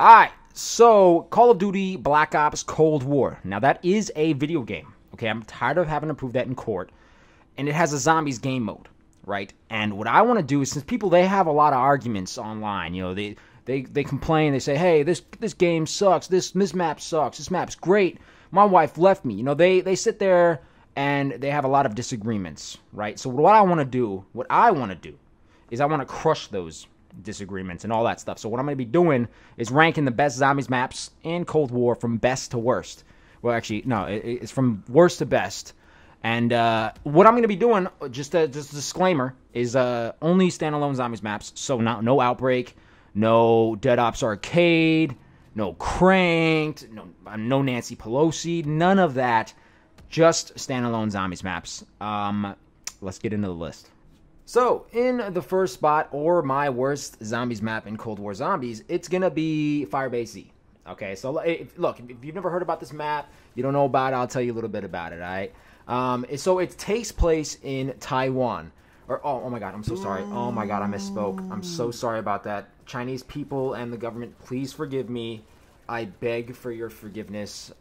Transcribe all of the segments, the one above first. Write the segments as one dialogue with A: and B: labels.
A: Alright, so Call of Duty Black Ops Cold War. Now, that is a video game. Okay, I'm tired of having to prove that in court. And it has a zombies game mode, right? And what I want to do is, since people, they have a lot of arguments online. You know, they complain. They say, hey, this game sucks. This map sucks. This map's great. My wife left me. You know, they sit there and they have a lot of disagreements, right? So what I want to do is I want to crush those disagreements and all that stuff. So what I'm going to be doing is ranking the best zombies maps in Cold War from best to worst. Well, actually, no, it's from worst to best. And what I'm going to be doing, just a disclaimer, is only standalone zombies maps. So no Outbreak, no Dead Ops Arcade, no Cranked, no Nancy Pelosi, none of that. Just standalone zombies maps. Let's get into the list. So, in the first spot, or my worst zombies map in Cold War Zombies, it's going to be Firebase Z. Okay, so look, if you've never heard about this map, you don't know about it, I'll tell you a little bit about it, alright? So it takes place in Taiwan. Oh my god, I'm so sorry. Oh my god, I misspoke. I'm so sorry about that. Chinese people and the government, please forgive me. I beg for your forgiveness.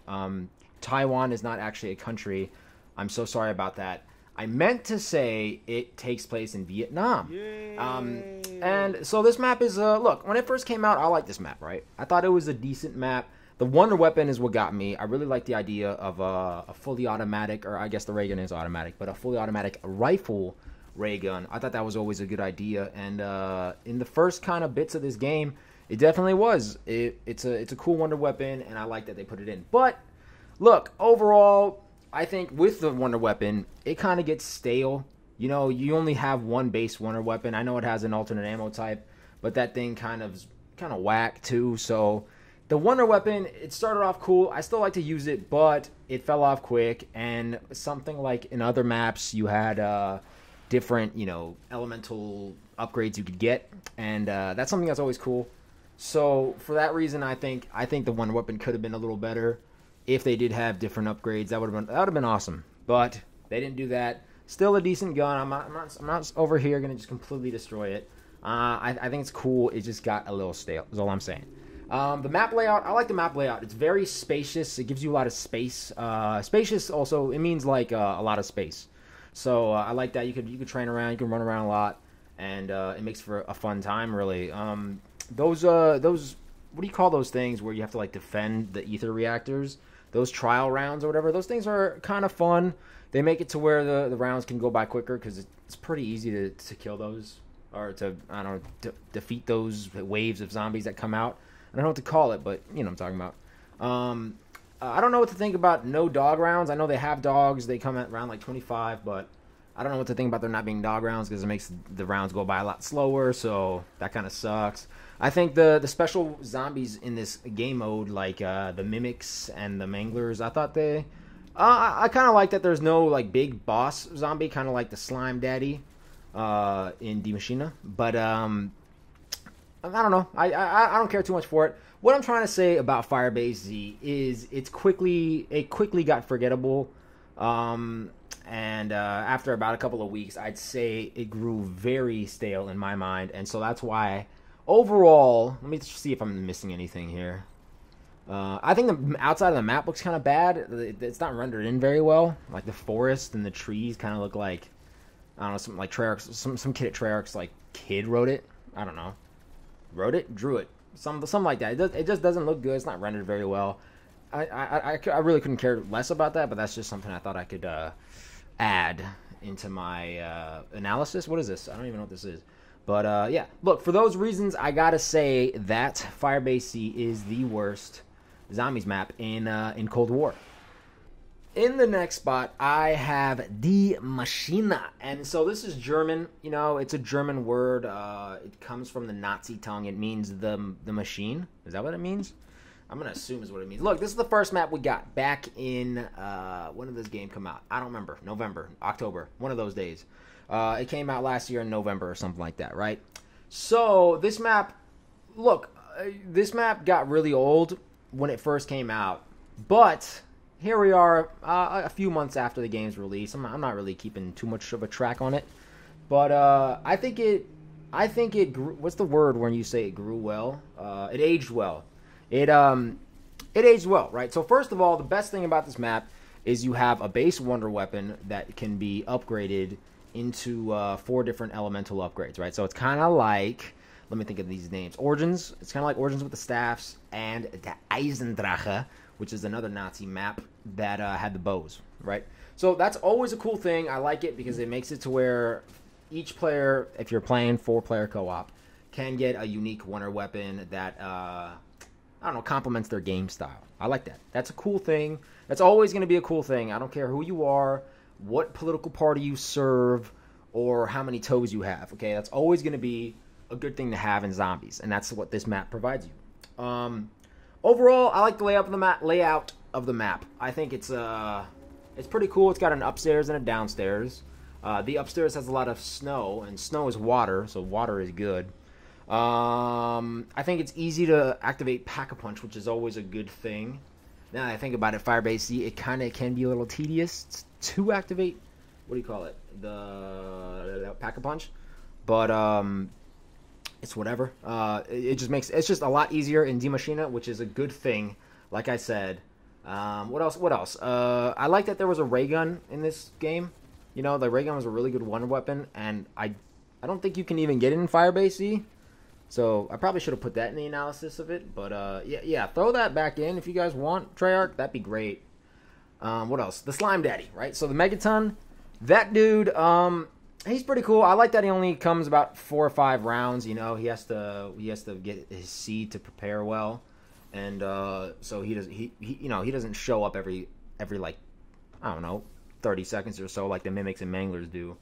A: Taiwan is not actually a country. I'm so sorry about that. I meant to say it takes place in Vietnam. And so this map is, look, when it first came out, I liked this map, right? I thought it was a decent map. The Wonder Weapon is what got me. I really like the idea of a fully automatic, or I guess the ray gun is automatic, but a fully automatic rifle ray gun. I thought that was always a good idea. And in the first kind of bits of this game, it definitely was. It's a cool Wonder Weapon, and I like that they put it in. But look, overall, I think with the Wonder Weapon, it kind of gets stale. You know, you only have one base Wonder Weapon. I know it has an alternate ammo type, but that thing kind of whack too. So the Wonder Weapon, it started off cool. I still like to use it, but it fell off quick. And something like in other maps, you had different, elemental upgrades you could get, and that's something that's always cool. So for that reason, I think the Wonder Weapon could have been a little better. If they did have different upgrades, that would have been awesome. But they didn't do that. Still a decent gun. I'm not over here gonna just completely destroy it. I think it's cool. It just got a little stale. Is all I'm saying. The map layout. I like the map layout. It's very spacious. It gives you a lot of space. Spacious also, it means like a lot of space. So I like that. You could train around. You can run around a lot, and it makes for a fun time. Really. Those what do you call those things where you have to like defend the ether reactors? Those trial rounds or whatever, those things are kind of fun. They make it to where the rounds can go by quicker because it's pretty easy to kill those, or to, I don't know, defeat those waves of zombies that come out. I don't know what to call it, but you know what I'm talking about. I don't know what to think about no dog rounds. I know they have dogs. They come at around like 25, but I don't know what to think about there not being dog rounds because it makes the rounds go by a lot slower, so that kind of sucks. I think the special zombies in this game mode, like the Mimics and the Manglers, I thought they... I kind of like that there's no like big boss zombie, kind of like the Slime Daddy in Die Maschine. But I don't know. I don't care too much for it. What I'm trying to say about Firebase Z is it quickly got forgettable. And after about a couple of weeks, I'd say it grew very stale in my mind. And so that's why... Overall, let me see if I'm missing anything here. I think the outside of the map looks kind of bad. It's not rendered in very well. Like the forest and the trees kind of look like, I don't know, something like Treyarch, some kid at Treyarch's like kid wrote it. I don't know, wrote it, drew it, something like that. It just doesn't look good. It's not rendered very well. I really couldn't care less about that, but that's just something I thought I could add into my analysis. What is this? I don't even know what this is. But, yeah, look, for those reasons, I gotta say that Firebase Z is the worst zombies map in Cold War. In the next spot, I have Die Maschine. And so this is German. You know, it's a German word. It comes from the Nazi tongue. It means the machine. Is that what it means? I'm going to assume is what it means. Look, this is the first map we got back in, when did this game come out? I don't remember. November, October, one of those days. It came out last year in November or something like that, right? So this map, look, this map got really old when it first came out, but here we are a few months after the game's release. I'm not really keeping too much of a track on it, but I think it grew, what's the word when you say it grew well? It aged well. It aged well, right? So first of all, the best thing about this map is you have a base wonder weapon that can be upgraded into 4 different elemental upgrades, right? So it's kind of like, let me think of these names. Origins, it's kind of like Origins with the staffs, and the Eisendrache, which is another Nazi map that had the bows, right? So that's always a cool thing. I like it because it makes it to where each player, if you're playing 4-player co-op, can get a unique wonder weapon that, I don't know, complements their game style. I like that. That's a cool thing. That's always going to be a cool thing. I don't care who you are, what political party you serve, or how many toes you have, okay? That's always going to be a good thing to have in zombies, and that's what this map provides you. Overall, I like the layout of the map. I think it's pretty cool. It's got an upstairs and a downstairs. The upstairs has a lot of snow, and snow is water, so water is good. I think it's easy to activate Pack-a-Punch, which is always a good thing. Now that I think about it, Firebase Z, it kind of can be a little tedious to activate. What do you call it? The Pack-a-Punch, but it's whatever. It's just a lot easier in Die Maschine, which is a good thing. Like I said, what else? I like that there was a ray gun in this game. You know, the ray gun was a really good wonder weapon, and I don't think you can even get it in Firebase Z. So I probably should have put that in the analysis of it. But yeah, throw that back in if you guys want, Treyarch. That'd be great. What else? The Slime Daddy, right? So the Megaton, that dude, he's pretty cool. I like that he only comes about 4 or 5 rounds. You know, he has to get his seed to prepare well, and so he doesn't show up every like, I don't know, 30 seconds or so like the Mimics and Manglers do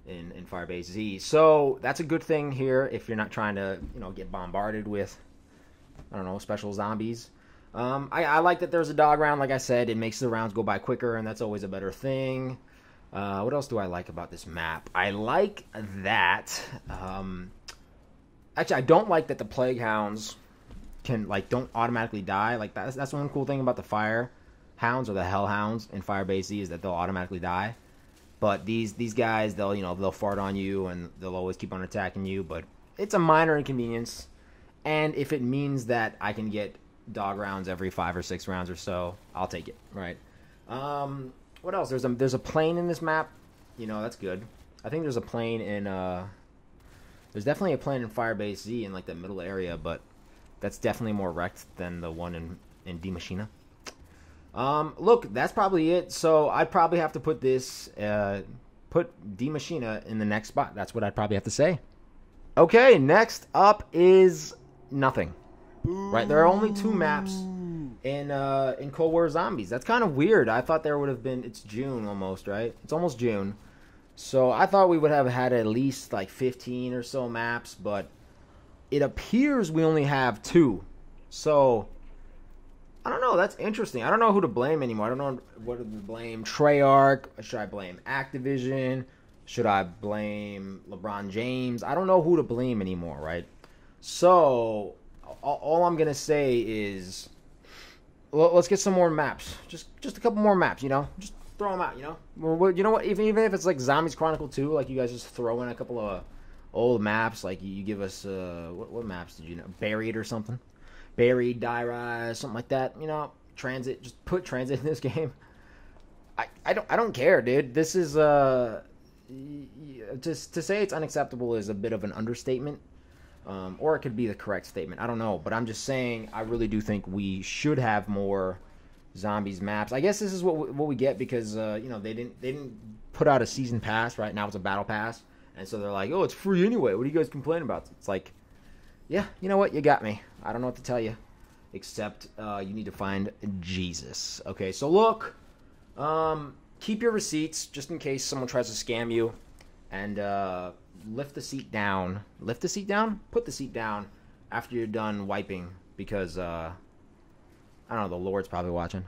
A: in Firebase Z. So that's a good thing here if you're not trying to, get bombarded with, I don't know, special zombies. I like that there's a dog round. Like I said, it makes the rounds go by quicker, and that's always a better thing. What else do I like about this map? I like that. Actually, I don't like that the Plague Hounds don't automatically die. Like that's one cool thing about the Fire Hounds or the Hell Hounds in Firebase Z is that they'll automatically die. But these guys, they'll fart on you and they'll always keep on attacking you. But it's a minor inconvenience, and if it means that I can get dog rounds every 5 or 6 rounds or so, I'll take it. Right. What else? There's a plane in this map. That's good. I think there's a plane in there's definitely a plane in Firebase Z in like the middle area, but that's definitely more wrecked than the one in Die Maschine. Look, that's probably it. So I'd probably have to put this put Die Maschine in the next spot. That's what I'd probably have to say. Okay, next up is nothing. Right, there are only 2 maps in Cold War Zombies. That's kind of weird. I thought there would have been. It's June almost, right? It's almost June, so I thought we would have had at least like 15 or so maps, but it appears we only have 2. So I don't know. That's interesting. I don't know who to blame anymore. I don't know what to blame. Treyarch? Should I blame Activision? Should I blame LeBron James? I don't know who to blame anymore, right? So all I'm gonna say is, let's get some more maps. Just a couple more maps, Just throw them out, Well, you know what? Even if it's like Zombies Chronicle 2, like you guys just throw in a couple of old maps. Like you give us what maps did you know? Buried or something? Buried, Die Rise, something like that. Transit. Just put Transit in this game. I don't care, dude. This is just to say it's unacceptable is a bit of an understatement. Or it could be the correct statement. I don't know, but I'm just saying I really do think we should have more zombies maps. I guess this is what we get because they didn't put out a season pass. Right now it's a battle pass, and so they're like, oh, it's free anyway. What are you guys complaining about? It's like, yeah, you know what? You got me. I don't know what to tell you, except you need to find Jesus. Okay, so look, keep your receipts just in case someone tries to scam you, and lift the seat down. Lift the seat down? Put the seat down after you're done wiping because, I don't know, the Lord's probably watching.